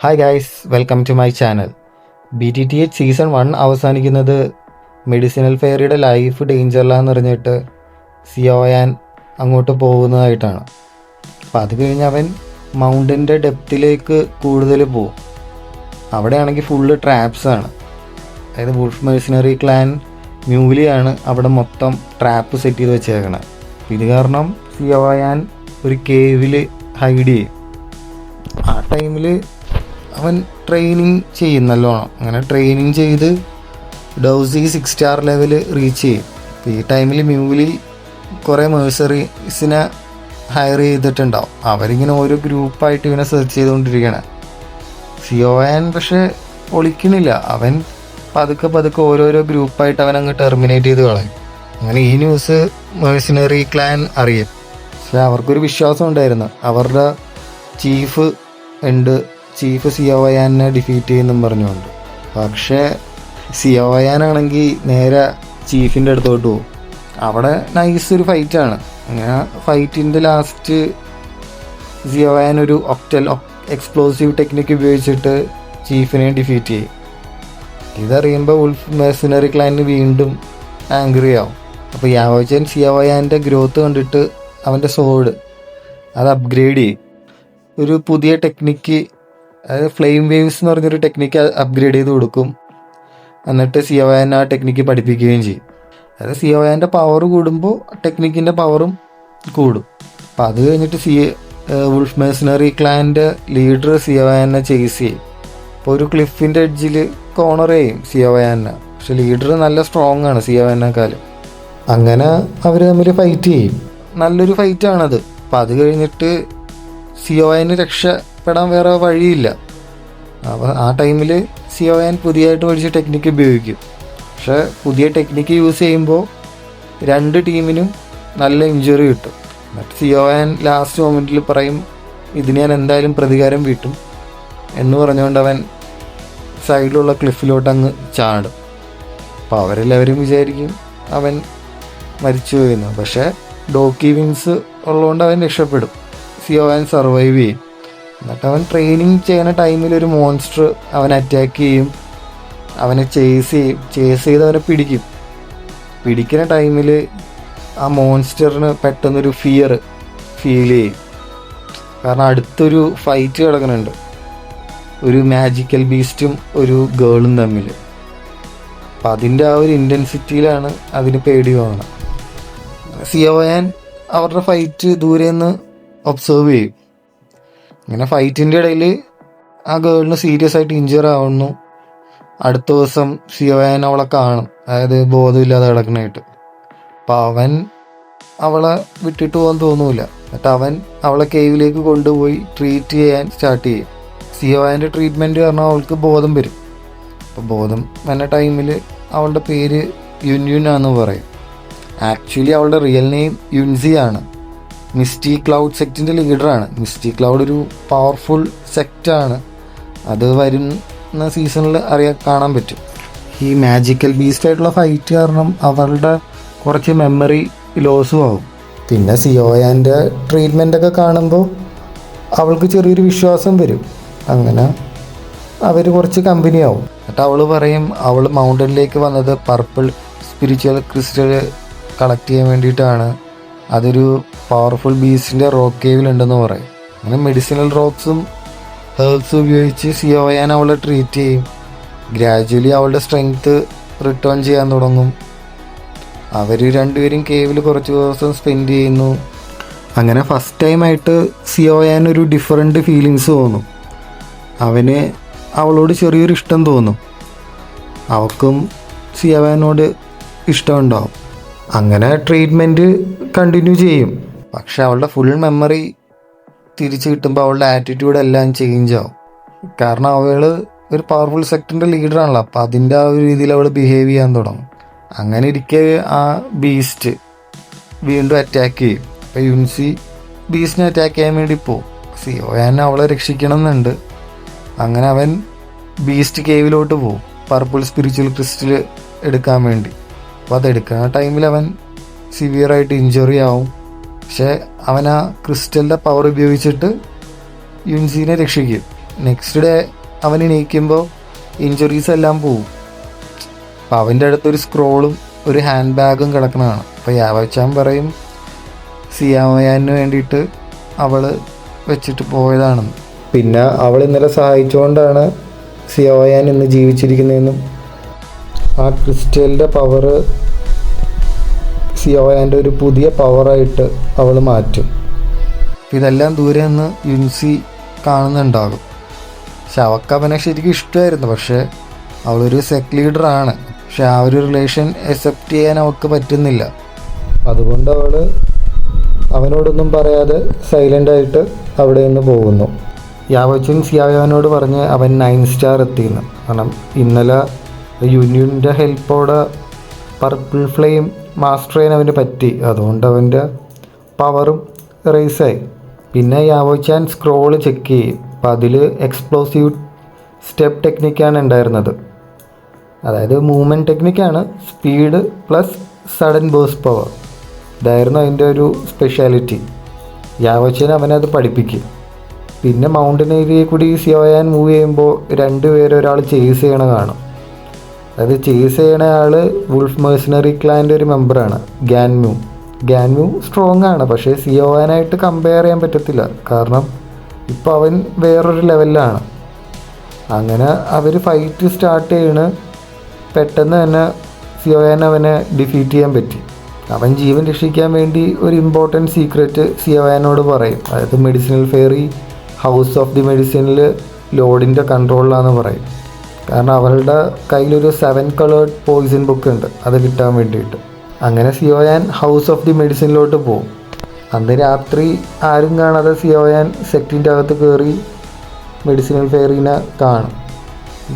Hi guys, welcome to my channel. BTTH season 1 അവസാനിക്കുന്നത് medicinal ഫെയറിയുടെ life ഡേഞ്ചറിലാന്ന് അറിഞ്ഞിട്ട് സിയോയാൻ അങ്ങോട്ട് പോകുന്നതായിട്ടാണ്. അപ്പം അത് കഴിഞ്ഞ് അവൻ മൗണ്ടൻ്റെ ഡെപ്തിലേക്ക് കൂടുതൽ പോകും. അവിടെയാണെങ്കിൽ ഫുള്ള് ട്രാപ്സാണ്. അതായത് വുൾഫ് മെർസിനറി ക്ലാൻ മ്യൂലിയാണ് അവിടെ മൊത്തം ട്രാപ്പ് സെറ്റ് ചെയ്ത് വെച്ചേക്കണത്. ഇത് കാരണം സിയോയാൻ ഒരു കേവിൽ ഹൈഡ് ചെയ്യും. ആ ടൈമിൽ അവൻ ട്രെയിനിങ് ചെയ്യും നല്ലോണം. അങ്ങനെ ട്രെയിനിങ് ചെയ്ത് ഡൗസി 6 സ്റ്റാർ ലെവൽ റീച്ച് ചെയ്യും. ഈ ടൈമിൽ മ്യൂലി കുറേ മേഴ്സറീസിനെ ഹയർ ചെയ്തിട്ടുണ്ടാവും. അവരിങ്ങനെ ഓരോ ഗ്രൂപ്പായിട്ട് ഇവനെ സെർച്ച് ചെയ്തുകൊണ്ടിരിക്കുകയാണ്. സിയോയാൻ പക്ഷെ ഒളിക്കണില്ല. അവൻ പതുക്കെ ഓരോരോ ഗ്രൂപ്പായിട്ട് അവൻ അങ്ങ് ടെർമിനേറ്റ് ചെയ്ത് കളയും. അങ്ങനെ ഈ ന്യൂസ് മേഴ്സിനറി ക്ലാൻ അറിയും. പക്ഷെ അവർക്കൊരു വിശ്വാസം ഉണ്ടായിരുന്നു, അവരുടെ ചീഫ് സിയോയാനെ ഡിഫീറ്റ് ചെയ്യുമെന്നും പറഞ്ഞുകൊണ്ട്. പക്ഷേ സിയോയാനാണെങ്കിൽ നേരെ ചീഫിൻ്റെ അടുത്തോട്ട് പോകും. അവിടെ നൈസ് ഒരു ഫൈറ്റാണ്. അങ്ങനെ ഫൈറ്റിൻ്റെ ലാസ്റ്റ് സിയോയാൻ ഒരു എക്സ്പ്ലോസീവ് ടെക്നിക്ക് ഉപയോഗിച്ചിട്ട് ചീഫിനെ ഡിഫീറ്റ് ചെയ്യും. ഇതറിയുമ്പോൾ വുൾഫ് മെർസിനറി ക്ലാനിന് വീണ്ടും ആംഗ്രി ആവും. അപ്പോൾ യാവോചൻ സിയോയാൻ്റെ ഗ്രോത്ത് കണ്ടിട്ട് അവൻ്റെ സോഡ് അത് അപ്ഗ്രേഡ് ചെയ്യും. ഒരു പുതിയ ടെക്നിക്ക്, അതായത് ഫ്ലെയിം വേവ്സ് എന്ന് പറഞ്ഞൊരു ടെക്നിക്ക് അപ്ഗ്രേഡ് ചെയ്ത് കൊടുക്കും. എന്നിട്ട് സിയോയാൻ ആ ടെക്നിക്ക് പഠിപ്പിക്കുകയും ചെയ്യും. അതായത് സിയോയാൻ്റെ പവർ കൂടുമ്പോൾ ടെക്നിക്കിൻ്റെ പവറും കൂടും. അപ്പം അത് കഴിഞ്ഞിട്ട് വുൾഫ് മെർസിനറി ക്ലാൻ്റെ ലീഡർ സിയോയാനെ ചേസ് ചെയ്യും. അപ്പോൾ ഒരു ക്ലിഫിൻ്റെ എഡ്ജിൽ കോർണർ ചെയ്യും സിയോയാനെ. പക്ഷെ ലീഡർ നല്ല സ്ട്രോങ് ആണ് സിയോയാനേക്കാളും. അങ്ങനെ അവർ തമ്മിൽ ഫൈറ്റ് ചെയ്യും. നല്ലൊരു ഫൈറ്റാണത്. അപ്പം അത് കഴിഞ്ഞിട്ട് സിയോയാന് രക്ഷപ്പെടാൻ വേറെ വഴിയില്ല. അപ്പോൾ ആ ടൈമിൽ സിയോയാൻ പുതിയതായിട്ട് പഠിച്ച ടെക്നിക്ക് ഉപയോഗിക്കും. പക്ഷേ പുതിയ ടെക്നിക്ക് യൂസ് ചെയ്യുമ്പോൾ രണ്ട് ടീമിനും നല്ല ഇഞ്ചുറി കിട്ടും. എന്നിട്ട് സിയോയാൻ ലാസ്റ്റ് മൊമെൻറ്റിൽ പറയും, ഇതിന് ഞാൻ എന്തായാലും പ്രതികാരം വീട്ടും എന്ന് പറഞ്ഞുകൊണ്ട് അവൻ സൈഡിലുള്ള ക്ലിഫിലോട്ട് അങ്ങ് ചാടും. അപ്പോൾ അവരെല്ലാവരും വിചാരിക്കും അവൻ മരിച്ചു പോയിരുന്നു. പക്ഷേ ഡോക്കി വിങ്സ് ഉള്ളതുകൊണ്ട് അവൻ രക്ഷപ്പെടും. സിയോയാൻ സർവൈവ് ചെയ്യും. എന്നിട്ട് അവൻ ട്രെയിനിങ് ചെയ്യുന്ന ടൈമിൽ ഒരു മോൺസ്റ്റർ അവൻ അറ്റാക്ക് ചെയ്യും. അവനെ ചേസ് ചെയ്ത് അവനെ പിടിക്കും. പിടിക്കുന്ന ടൈമിൽ ആ മോൺസ്റ്ററിന് പെട്ടെന്നൊരു ഫിയർ ഫീൽ ചെയ്യും. കാരണം അടുത്തൊരു ഫൈറ്റ് കിടക്കുന്നുണ്ട്, ഒരു മാജിക്കൽ ബീസ്റ്റും ഒരു ഗേളും തമ്മിൽ. അപ്പം അതിൻ്റെ ആ ഒരു ഇൻറ്റൻസിറ്റിയിലാണ് അതിന് പേടി തോന്നണം. സിയോയാൻ അവരുടെ ഫൈറ്റ് ദൂരെ നിന്ന് ഒബ്സർവ് ചെയ്യും. ഇങ്ങനെ ഫൈറ്റിൻ്റെ ഇടയിൽ ആ ഗേളിന് സീരിയസ് ആയിട്ട് ഇഞ്ചർ ആവുന്നു. അടുത്ത ദിവസം സിയോയാൻ അവളെ കാണും, അതായത് ബോധമില്ലാതെ കിടക്കണായിട്ട്. അപ്പം അവൻ അവളെ വിട്ടിട്ട് പോകാൻ തോന്നൂല. എന്നിട്ട് അവൻ അവളെ കേവിലേക്ക് കൊണ്ടുപോയി ട്രീറ്റ് ചെയ്യാൻ സ്റ്റാർട്ട് ചെയ്യും. സിയോയാൻ്റെ ട്രീറ്റ്മെൻറ്റ് കാരണം അവൾക്ക് ബോധം വരും. അപ്പോൾ ബോധം വന്ന ടൈമിൽ അവളുടെ പേര് യുൻയുനാന്ന് പറയും. ആക്ച്വലി അവളുടെ റിയൽ നെയിം യുൻസി ആണ്. മിസ്റ്റി ക്ലൗഡ് സെക്റ്റിൻ്റെ ലീഡറാണ്. മിസ്റ്റി ക്ലൗഡ് ഒരു പവർഫുൾ സെക്റ്റാണ്. അത് വരുന്ന സീസണിൽ കാണാൻ പറ്റും. ഈ മാജിക്കൽ ബീസ്റ്റ് ആയിട്ടുള്ള ഫൈറ്റ് കാരണം അവളുടെ കുറച്ച് മെമ്മറി ലോസും ആവും. പിന്നെ സിയോയാൻ്റെ ട്രീറ്റ്മെൻറ്റൊക്കെ കാണുമ്പോൾ അവൾക്ക് ചെറിയൊരു വിശ്വാസം വരും. അങ്ങനെ അവർ കുറച്ച് കമ്പനിയാവും. എന്നിട്ട് അവൾ പറയും അവൾ മൗണ്ടനിലേക്ക് വന്നത് പർപ്പിൾ സ്പിരിച്വൽ ക്രിസ്റ്റൽ കളക്ട് ചെയ്യാൻ വേണ്ടിയിട്ടാണ്. അതൊരു പവർഫുൾ ബീസ്റ്റിൻ്റെ റോക്ക് കേവിലുണ്ടെന്ന് പറയും. അങ്ങനെ മെഡിസിനൽ റോക്സും ഹെർബ്സും ഉപയോഗിച്ച് സിയോയാൻ അവളെ ട്രീറ്റ് ചെയ്യും. ഗ്രാജുവലി അവളുടെ സ്ട്രെങ്ത്ത് റിട്ടേൺ ചെയ്യാൻ തുടങ്ങും. അവർ രണ്ടുപേരും കേവിൽ കുറച്ച് ദിവസം സ്പെൻഡ് ചെയ്യുന്നു. അങ്ങനെ ഫസ്റ്റ് ടൈമായിട്ട് സിയോയാൻ ഒരു ഡിഫറെൻറ്റ് ഫീലിങ്സ് തോന്നും. അവന് അവളോട് ചെറിയൊരു ഇഷ്ടം തോന്നും. അവൾക്കും സിയോയാനോട് ഇഷ്ടമുണ്ടാവും. അങ്ങനെ ട്രീറ്റ്മെൻറ്റ് കണ്ടിന്യൂ ചെയ്യും. പക്ഷെ അവളുടെ ഫുൾ മെമ്മറി തിരിച്ചു കിട്ടുമ്പോൾ അവളുടെ ആറ്റിറ്റ്യൂഡ് എല്ലാം ചേഞ്ച് ആവും. കാരണം അവൾ ഒരു പവർഫുൾ സെക്ടറിൻ്റെ ലീഡറാണല്ലോ. അപ്പോൾ അതിൻ്റെ ആ ഒരു രീതിയിൽ അവൾ ബിഹേവ് ചെയ്യാൻ തുടങ്ങും. അങ്ങനെ ഇരിക്കെ ആ ബീസ്റ്റ് വീണ്ടും അറ്റാക്ക് ചെയ്യും. അപ്പോൾ യുൻസി ബീസ്റ്റിനെ അറ്റാക്ക് ചെയ്യാൻ വേണ്ടി പോകും. സിയോയാൻ അവളെ രക്ഷിക്കണം എന്നുണ്ട്. അങ്ങനെ അവൻ ബീസ്റ്റ് കേവിലോട്ട് പോകും, പർപ്പിൾ സ്പിരിച്വൽ ക്രിസ്റ്റൽ എടുക്കാൻ വേണ്ടി. അപ്പോൾ അതെടുക്കുന്ന ടൈമിൽ അവൻ സിവിയറായിട്ട് ഇഞ്ചുറി ആവും. പക്ഷേ അവൻ ആ ക്രിസ്റ്റലിൻ്റെ പവർ ഉപയോഗിച്ചിട്ട് യുൻസിനെ രക്ഷിക്കും. നെക്സ്റ്റ് ഡേ അവൻ എണീക്കുമ്പോൾ ഇഞ്ചുറീസ് എല്ലാം പോവും. അപ്പോൾ അവൻ്റെ അടുത്തൊരു സ്ക്രോളും ഒരു ഹാൻഡ് ബാഗും കിടക്കുന്നതാണ്. അപ്പോൾ യാവച്ചാൻ പറയും സിയാവയാന് വേണ്ടിയിട്ട് അവൾ വെച്ചിട്ട് പോയതാണെന്ന്. പിന്നെ അവൾ ഇന്നലെ സഹായിച്ചുകൊണ്ടാണ് സിയാവയാൻ ഇന്ന് ജീവിച്ചിരിക്കുന്നതെന്നും ആ ക്രിസ്റ്റലിൻ്റെ പവർ സിയാവയാൻ്റെ ഒരു പുതിയ പവറായിട്ട് അവൾ മാറ്റും. ഇതെല്ലാം ദൂരെ നിന്ന് യുൻസി കാണുന്നുണ്ടാകും. പക്ഷെ അവൾക്ക് അവനെ ശരിക്കും ഇഷ്ടമായിരുന്നു. പക്ഷേ അവളൊരു സെക്ട് ലീഡറാണ്. പക്ഷെ ആ ഒരു റിലേഷൻ അക്സെപ്റ്റ് ചെയ്യാൻ അവൾക്ക് പറ്റുന്നില്ല. അതുകൊണ്ട് അവൾ അവനോടൊന്നും പറയാതെ സൈലൻ്റായിട്ട് അവിടെ നിന്ന് പോകുന്നു. യാവച്ചുൻ സിയാവയാനോട് പറഞ്ഞ് അവൻ 9 സ്റ്റാർ എത്തിയെന്ന്. കാരണം ഇന്നലെ യൂണിയൻ്റെ ഹെൽപ്പോടെ പർപ്പിൾ ഫ്ലെയിം മാസ്റ്റർ ചെയ്യാൻ അവന് പറ്റി. അതുകൊണ്ട് അവൻ്റെ പവറും റേസായി. പിന്നെ യാവച്ചാൻ സ്ക്രോള് ചെക്ക് ചെയ്യും. അപ്പം അതിൽ എക്സ്പ്ലോസീവ് സ്റ്റെപ്പ് ടെക്നിക്കാണ് ഉണ്ടായിരുന്നത്. അതായത് മൂവ്മെൻറ്റ് ടെക്നിക്കാണ്, speed plus sudden burst power. ഇതായിരുന്നു അതിൻ്റെ ഒരു സ്പെഷ്യാലിറ്റി. യാവച്ചാൻ അവനത് പഠിപ്പിക്കും. പിന്നെ മൗണ്ടൻ ഏരിയയിൽ കൂടി സിയാവയാൻ മൂവ് ചെയ്യുമ്പോൾ 2 പേരെ ഒരാൾ ചേസ് ചെയ്യണ കാണും. അതായത് ചേസ് ചെയ്യണ ആൾ വുൾഫ് മെഴ്സണറി ക്ലാൻ്റെ ഒരു മെമ്പറാണ്, ഗ്യാൻമ്യൂ. ഗ്യാൻമ്യൂ സ്ട്രോങ് ആണ്, പക്ഷേ സിയാവയാനായിട്ട് കമ്പയർ ചെയ്യാൻ പറ്റത്തില്ല. കാരണം ഇപ്പോൾ അവൻ വേറൊരു ലെവലിലാണ്. അങ്ങനെ അവർ ഫൈറ്റ് സ്റ്റാർട്ട് ചെയ്യണ്. പെട്ടെന്ന് തന്നെ സിയാവയാൻ അവനെ ഡിഫീറ്റ് ചെയ്യാൻ പറ്റി. അവൻ ജീവൻ രക്ഷിക്കാൻ വേണ്ടി ഒരു ഇമ്പോർട്ടൻറ്റ് സീക്രറ്റ് സിയാവയാനോട് പറയും. അതായത് medicinal fairy house of the മെഡിസിനിൽ ലോഡിൻ്റെ കൺട്രോളിലാണെന്ന് പറയും. കാരണം അവളുടെ കയ്യിലൊരു 7 കളേർഡ് പോയിസൺ ബുക്ക് ഉണ്ട്, അത് കിട്ടാൻ വേണ്ടിയിട്ട്. അങ്ങനെ സിയാവയാൻ ഹൗസ് ഓഫ് ദി മെഡിസിനിലോട്ട് പോകും. അന്ന് രാത്രി ആരും കാണാതെ സിയാവയാൻ സെക്റ്റിൻ്റെ അകത്ത് കയറി മെഡിസിനൽ ഫെയറിനെ കാണും.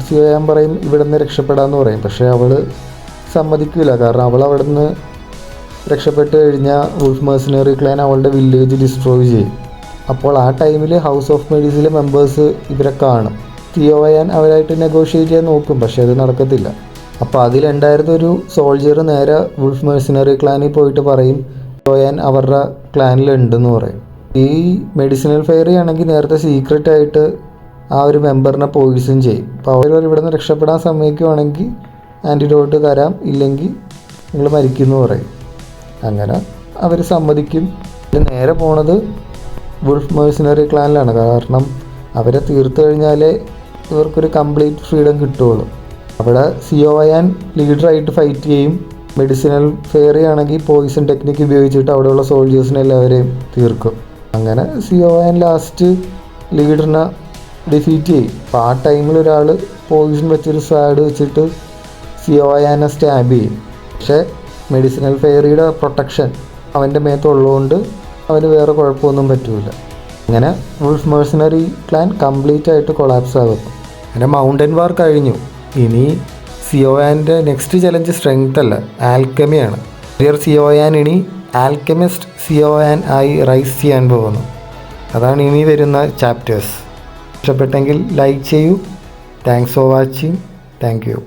സിയാവയാൻ പറയും ഇവിടെ നിന്ന് രക്ഷപ്പെടാമെന്ന് പറയും. പക്ഷേ അവൾ സമ്മതിക്കില്ല. കാരണം അവൾ അവിടെ നിന്ന് രക്ഷപ്പെട്ട് കഴിഞ്ഞാൽ വുൾഫ് മെഴ്സണറി ക്ലാൻ അവളുടെ വില്ലേജ് ഡിസ്ട്രോയ് ചെയ്യും. അപ്പോൾ ആ ടൈമിൽ ഹൗസ് ഓഫ് മെഡിസിലെ മെമ്പേഴ്സ് ഇവരെ കാണും. സിയാവയാൻ അവരായിട്ട് നെഗോഷിയേറ്റ് ചെയ്യാൻ നോക്കും, പക്ഷേ അത് നടക്കത്തില്ല. അപ്പോൾ അതിലുണ്ടായിരുന്ന ഒരു സോൾജിയർ നേരെ വുൾഫ് മെഴ്സണറി ക്ലാനിൽ പോയിട്ട് പറയും സിയാവയാൻ അവരുടെ ക്ലാനിലുണ്ടെന്ന് പറയും. ഈ മെഡിസിനൽ ഫെയറി ആണെങ്കിൽ നേരത്തെ സീക്രട്ടായിട്ട് ആ ഒരു മെമ്പറിനെ പോയിസൺ ചെയ്യും. അപ്പോൾ അവർ ഇവിടെ നിന്ന് രക്ഷപ്പെടാൻ സമ്മതിക്കുവാണെങ്കിൽ ആൻറ്റിഡോട്ട് തരാം, ഇല്ലെങ്കിൽ നിങ്ങൾ മരിക്കുമെന്ന് പറയും. അങ്ങനെ അവർ സമ്മതിക്കും. നേരെ പോണത് വുൾഫ് മെഴ്സണറി ക്ലാനിലാണ്. കാരണം അവരെ തീർത്തു കഴിഞ്ഞാലേ ഇവർക്കൊരു കംപ്ലീറ്റ് ഫ്രീഡം കിട്ടുകയുള്ളൂ. അവിടെ സിയാവയാൻ ലീഡറായിട്ട് ഫൈറ്റ് ചെയ്യും. മെഡിസിനൽ ഫെയറി ആണെങ്കിൽ പോയിസൺ ടെക്നിക്ക് ഉപയോഗിച്ചിട്ട് അവിടെയുള്ള സോൾജേഴ്സിനെ എല്ലാവരെയും തീർക്കും. അങ്ങനെ സിയാവയാൻ ലാസ്റ്റ് ലീഡറിനെ ഡിഫീറ്റ് ചെയ്യും. അപ്പോൾ ആ ടൈമിൽ ഒരാൾ പോയിസൺ വെച്ചൊരു സ്വാഡ് വെച്ചിട്ട് സിയാവയാനെ സ്റ്റാബ് ചെയ്യും. പക്ഷേ മെഡിസിനൽ ഫെയറിയുടെ പ്രൊട്ടക്ഷൻ അവൻ്റെ മേത്തുള്ളതുകൊണ്ട് അവന് വേറെ കുഴപ്പമൊന്നും പറ്റില്ല. അങ്ങനെ വുൾഫ് മെഴ്സണറി ക്ലാൻ കംപ്ലീറ്റ് ആയിട്ട് കൊളാപ്സ് ആകും. അങ്ങനെ മൗണ്ടൻ വാർ കഴിഞ്ഞു. ഇനി സിയാവയാൻ്റെ നെക്സ്റ്റ് ചലഞ്ച് സ്ട്രെങ്ത് അല്ല, ആൽക്കമിയാണ്. സിയാവയാൻ ഇനി ആൽക്കമിസ്റ്റ് സിയാവയാൻ ആയി റൈസ് ചെയ്യാൻ പോകുന്നു. അതാണ് ഇനി വരുന്ന ചാപ്റ്റേഴ്സ്. ഇഷ്ടപ്പെട്ടെങ്കിൽ ലൈക്ക് ചെയ്യൂ. Thanks for watching. Thank you.